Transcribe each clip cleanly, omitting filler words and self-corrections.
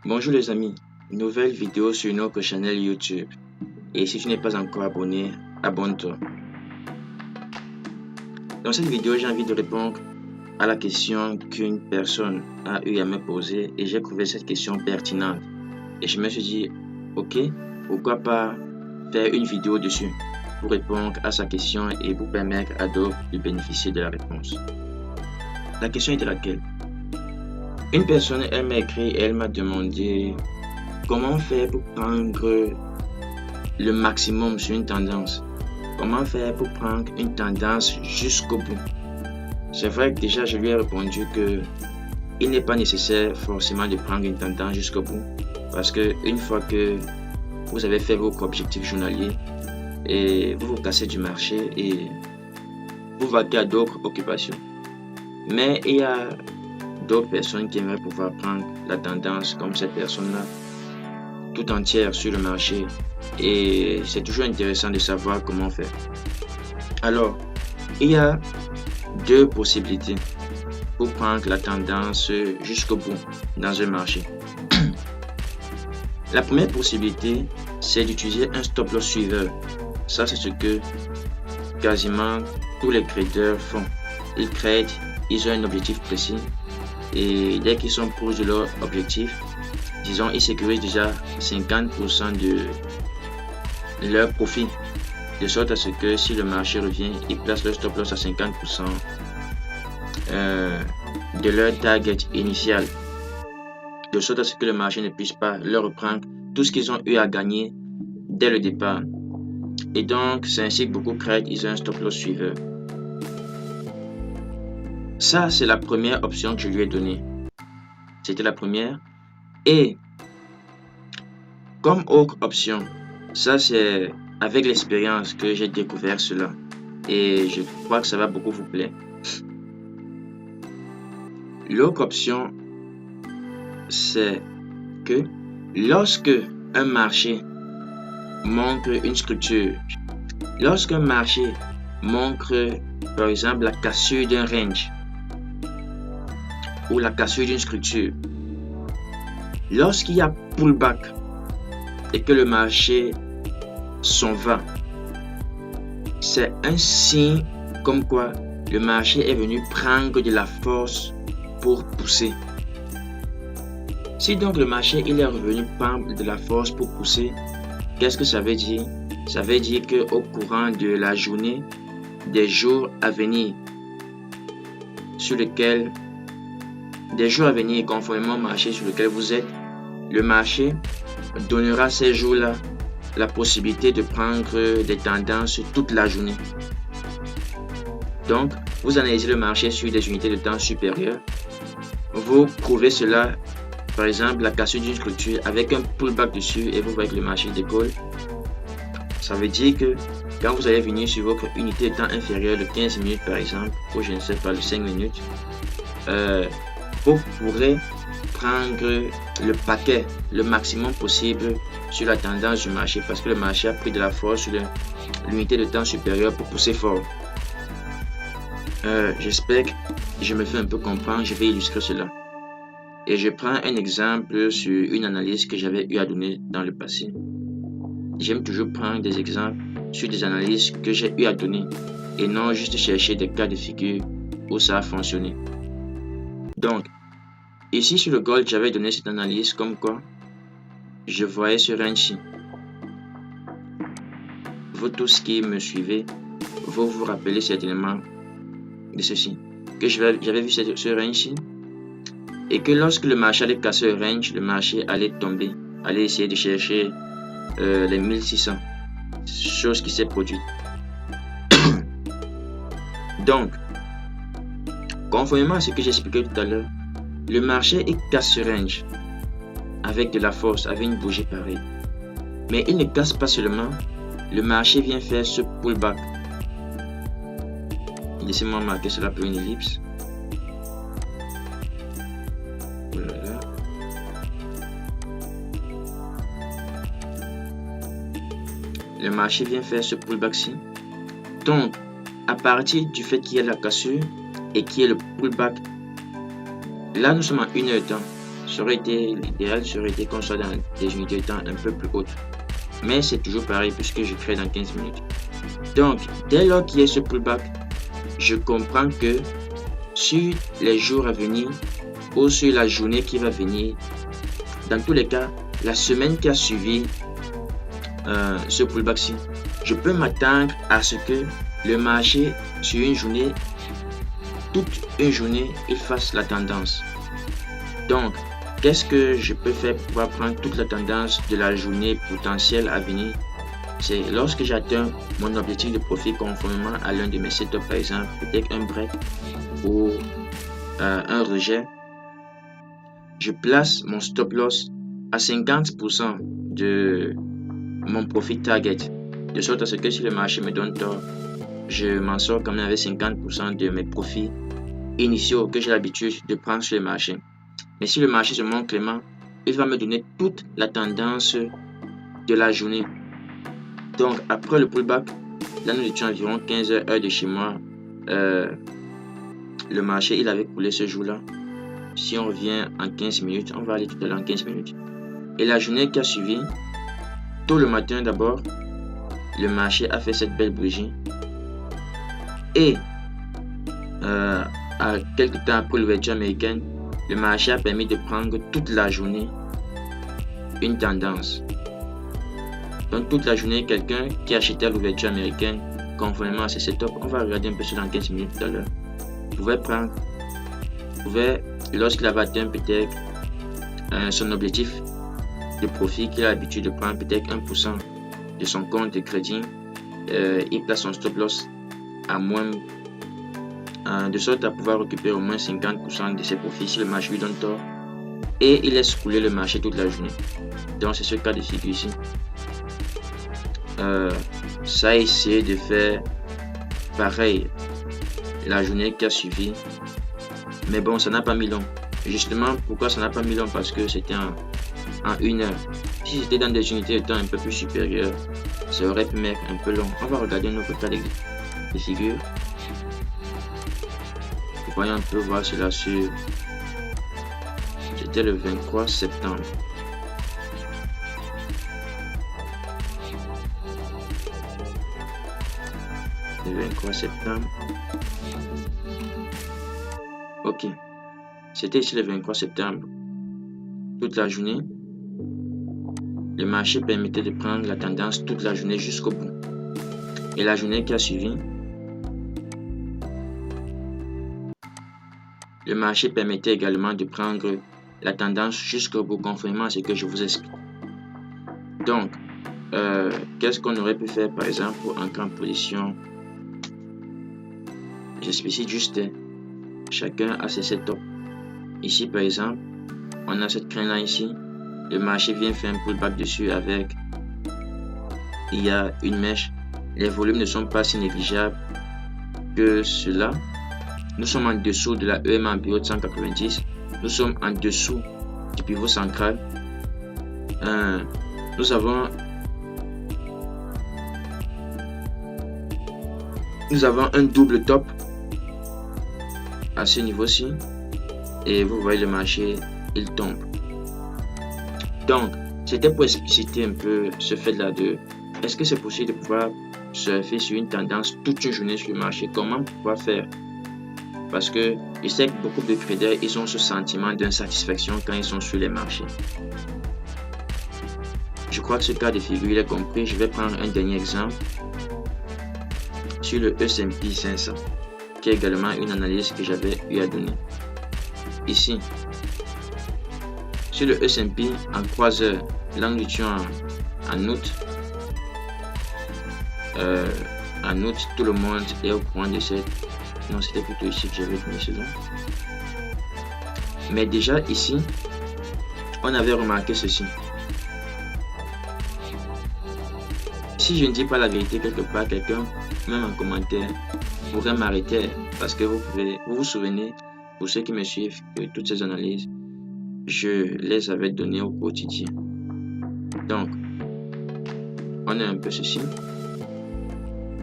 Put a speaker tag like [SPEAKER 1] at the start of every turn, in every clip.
[SPEAKER 1] Bonjour les amis, nouvelle vidéo sur notre chaîne YouTube. Et si tu n'es pas encore abonné, abonne-toi. Dans cette vidéo, j'ai envie de répondre à la question qu'une personne a eu à me poser et j'ai trouvé cette question pertinente. Et je me suis dit, ok, pourquoi pas faire une vidéo dessus pour répondre à sa question et pour permettre à d'autres de bénéficier de la réponse. La question était laquelle? Une personne, elle m'a écrit et elle m'a demandé comment faire pour prendre le maximum sur une tendance. Comment faire pour prendre une tendance jusqu'au bout? C'est vrai que déjà je lui ai répondu que il n'est pas nécessaire forcément de prendre une tendance jusqu'au bout, parce que une fois que vous avez fait vos objectifs journaliers et vous vous cassez du marché et vous vaquez à d'autres occupations. Mais il y a d'autres personnes qui aimeraient pouvoir prendre la tendance comme cette personne-là tout entière sur le marché, et c'est toujours intéressant de savoir comment faire. Alors, il y a deux possibilités pour prendre la tendance jusqu'au bout dans un marché. La première possibilité, c'est d'utiliser un stop loss suiveur. Ça, c'est ce que quasiment tous les traders font. Ils tradent, ils ont un objectif précis et dès qu'ils sont proches de leur objectif, disons, ils sécurisent déjà 50% de leur profit, de sorte à ce que si le marché revient, ils placent leur stop loss à 50% de leur target initial, de sorte à ce que le marché ne puisse pas leur reprendre tout ce qu'ils ont eu à gagner dès le départ. Et donc, c'est ainsi que beaucoup créent, ils ont un stop loss suiveur. Ça, c'est la première option que je lui ai donnée. C'était la première. Et comme autre option, ça c'est avec l'expérience que j'ai découvert cela. Et je crois que ça va beaucoup vous plaire. L'autre option, c'est que lorsque un marché montre une structure, lorsqu'un marché montre par exemple la cassure d'un range ou la cassure d'une structure, lorsqu'il y a pullback et que le marché s'en va, c'est un signe comme quoi le marché est venu prendre de la force pour pousser. Si donc le marché il est revenu prendre de la force pour pousser, qu'est-ce que ça veut dire? Ça veut dire qu'au courant de la journée, des jours à venir, conformément au marché sur lequel vous êtes, le marché donnera ces jours-là la possibilité de prendre des tendances toute la journée. Donc, vous analysez le marché sur des unités de temps supérieures. Vous prouvez cela, par exemple, la cassure d'une structure avec un pullback dessus et vous voyez que le marché décolle. Ça veut dire que quand vous allez venir sur votre unité de temps inférieure de 15 minutes, par exemple, ou je ne sais pas, de 5 minutes, vous pourrez prendre le paquet, le maximum possible sur la tendance du marché, parce que le marché a pris de la force sur l'unité de temps supérieure pour pousser fort. J'espère que je me fais un peu comprendre. Je vais illustrer cela. Et je prends un exemple sur une analyse que j'avais eu à donner dans le passé. J'aime toujours prendre des exemples sur des analyses que j'ai eu à donner et non juste chercher des cas de figure où ça a fonctionné. Donc, ici sur le gold, j'avais donné cette analyse comme quoi je voyais ce range-ci. Vous tous qui me suivez, vous vous rappelez certainement de ceci, que j'avais vu ce range-ci et que lorsque le marché allait casser le range, le marché allait tomber, allait essayer de chercher les 1600, chose qui s'est produite. Donc, conformément à ce que j'expliquais tout à l'heure, le marché il casse ce range avec de la force, avec une bougie pareille. Mais il ne casse pas seulement, le marché vient faire ce pullback. Laissez-moi marquer cela pour une ellipse. Voilà. Le marché vient faire ce pullback-ci. Donc, à partir du fait qu'il y a la cassure et qu'il y a le pullback, là nous sommes à 1 heure de temps. l'idéal serait été qu'on soit dans des unités de temps un peu plus hautes. Mais c'est toujours pareil puisque je crée dans 15 minutes. Donc, dès lors qu'il y a ce pullback, je comprends que sur les jours à venir ou sur la journée qui va venir, dans tous les cas, la semaine qui a suivi ce pullback-ci, je peux m'attendre à ce que le marché sur une journée, toute une journée, il fasse la tendance. Donc, qu'est-ce que je peux faire pour pouvoir prendre toute la tendance de la journée potentielle à venir? C'est lorsque j'atteins mon objectif de profit conformément à l'un de mes setups, par exemple, peut-être un break ou un rejet, je place mon stop loss à 50% de mon profit target, de sorte à ce que si le marché me donne tort, je m'en sors quand même avec 50% de mes profits initiaux que j'ai l'habitude de prendre sur le marché. Mais si le marché se montre clément, il va me donner toute la tendance de la journée. Donc, après le pullback, là nous étions environ 15 heures de chez moi. Le marché, il avait coulé ce jour-là. Si on revient en 15 minutes, on va aller tout à l'heure en 15 minutes. Et la journée qui a suivi, tôt le matin d'abord, le marché a fait cette belle bougie. Et à quelques temps après l'ouverture américaine, le marché a permis de prendre toute la journée une tendance. Donc toute la journée, quelqu'un qui achetait à l'ouverture américaine, conformément à ces setups, on va regarder un peu ça dans 15 minutes tout à l'heure, pouvait, lorsqu'il avait atteint peut-être son objectif de profit qu'il a l'habitude de prendre, peut-être 1% de son compte de crédit, il place son stop loss à moins, de sorte à pouvoir récupérer au moins 50% de ses profits si le marché lui donne tort, et il laisse couler le marché toute la journée. Donc c'est ce cas de figure ici. Ça a essayé de faire pareil la journée qui a suivi, mais bon, ça n'a pas mis long. Justement, pourquoi ça n'a pas mis long? Parce que c'était en 1 heure. Si c'était dans des unités de temps un peu plus supérieures, ça aurait pu mettre un peu long. On va regarder un autre cas de figure. Voyons un peu voir cela sur... C'était le 23 septembre. Le 23 septembre. Ok. C'était ici le 23 septembre. Toute la journée. Le marché permettait de prendre la tendance toute la journée jusqu'au bout. Et la journée qui a suivi, le marché permettait également de prendre la tendance jusqu'au bout, conformément à ce que je vous explique. Donc, qu'est-ce qu'on aurait pu faire par exemple pour entrer en position? J'explicite juste, chacun a ses setups. Ici par exemple, on a cette crème là ici, le marché vient faire un pullback dessus avec, il y a une mèche, les volumes ne sont pas si négligeables que cela. Nous sommes en dessous de la EMA en pivot de 190, nous sommes en dessous du pivot central. Nous avons un double top à ce niveau-ci et vous voyez le marché, il tombe. Donc, c'était pour expliciter un peu ce fait-là de est-ce que c'est possible de pouvoir surfer sur une tendance toute une journée sur le marché? Comment pouvoir faire? Parce que je sais que beaucoup de traders, ils ont ce sentiment d'insatisfaction quand ils sont sur les marchés. Je crois que ce cas de figure, il est compris. Je vais prendre un dernier exemple sur le S&P 500, qui est également une analyse que j'avais eu à donner. Ici, sur le S&P, en 3 heures, là nous étions en août. En août, tout le monde est au courant de cette... Non, c'était plutôt ici que j'avais mis cela. Mais déjà ici, on avait remarqué ceci. Si je ne dis pas la vérité quelque part, quelqu'un, même en commentaire, pourrait m'arrêter parce que vous vous souvenez, pour ceux qui me suivent, que toutes ces analyses, je les avais données au quotidien. Donc, on a un peu ceci.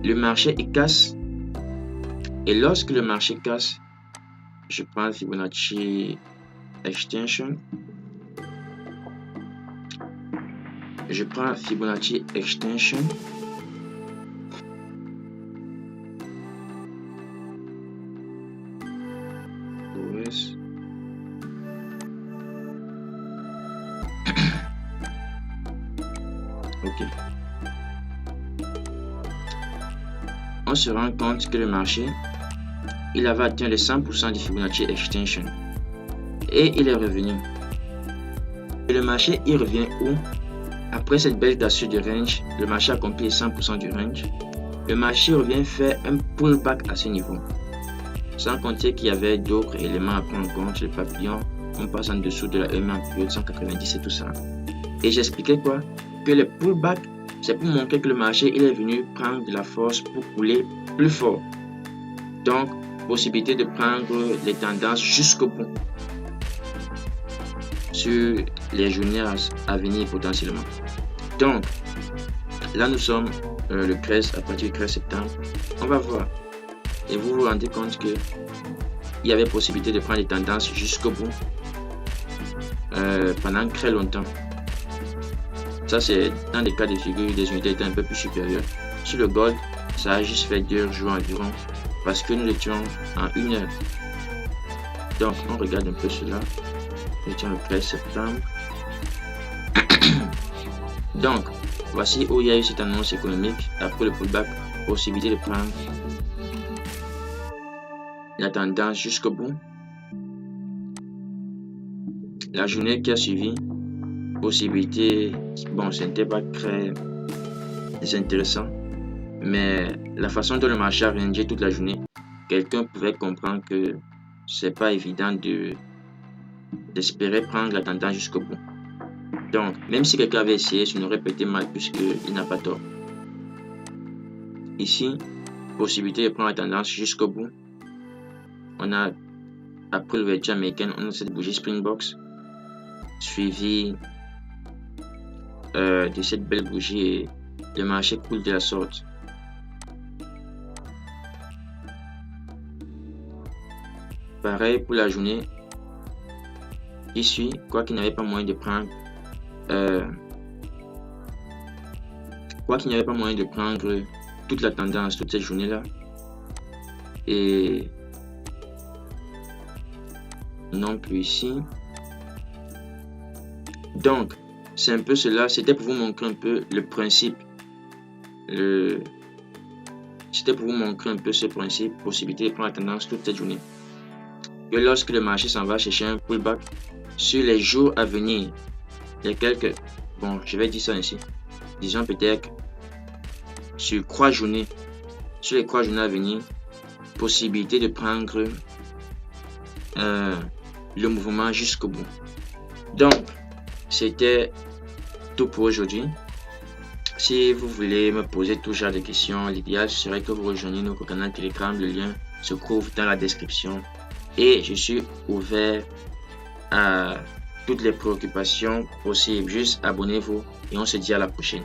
[SPEAKER 1] Le marché, il casse. Et lorsque le marché casse, je prends Fibonacci Extension. Je prends Fibonacci Extension. Ok. On se rend compte que le marché, il avait atteint les 100% du Fibonacci Extension. Et il est revenu. Et le marché, il revient où? Après cette baisse d'assaut du range, le marché a accompli 100% du range. Le marché revient faire un pullback à ce niveau. Sans compter qu'il y avait d'autres éléments à prendre en compte. Le papillon, on passe en dessous de la EMA en période 190 et tout ça. Et j'expliquais quoi? Que le pullback, c'est pour montrer que le marché il est venu prendre de la force pour couler plus fort. Donc, possibilité de prendre les tendances jusqu'au bout sur les journées à venir potentiellement. Donc, là nous sommes le 13, à partir du 13 septembre. On va voir. Et vous vous rendez compte que il y avait possibilité de prendre les tendances jusqu'au bout pendant très longtemps. Ça, c'est dans les cas de figure des unités étaient un peu plus supérieures. Sur le gold, ça a juste fait 2 jours environ parce que nous étions en 1 heure. Donc, on regarde un peu cela. Nous étions le 13 septembre. Donc, voici où il y a eu cette annonce économique après le pullback, possibilité de prendre la tendance jusqu'au bout. La journée qui a suivi, possibilité, bon, ce n'était pas très intéressant, mais la façon dont le marché a rangé toute la journée, quelqu'un pouvait comprendre que c'est pas évident d'espérer prendre la tendance jusqu'au bout. Donc, même si quelqu'un avait essayé, ce n'aurait pas été mal puisqu'il n'a pas tort. Ici, possibilité de prendre la tendance jusqu'au bout. On a, après l'ouverture américaine, on a cette bougie Springbox, suivi de cette belle bougie et le marché coule de la sorte. Pareil pour la journée qui suit, quoi qu'il n'y avait pas moyen de prendre toute la tendance toute cette journée là et non plus ici. Donc c'est un peu cela, c'était pour vous montrer un peu le principe, c'était pour vous montrer un peu ce principe, possibilité de prendre la tendance toute cette journée. Que lorsque le marché s'en va chercher un pullback sur les jours à venir, il y a quelques, bon, je vais dire ça ainsi, disons peut-être sur 3 journées, sur les 3 journées à venir, possibilité de prendre le mouvement jusqu'au bout. Donc, c'était tout pour aujourd'hui. Si vous voulez me poser tout genre de questions, l'idéal serait que vous rejoigniez notre canal Telegram. Le lien se trouve dans la description. Et je suis ouvert à toutes les préoccupations possibles. Juste abonnez-vous et on se dit à la prochaine.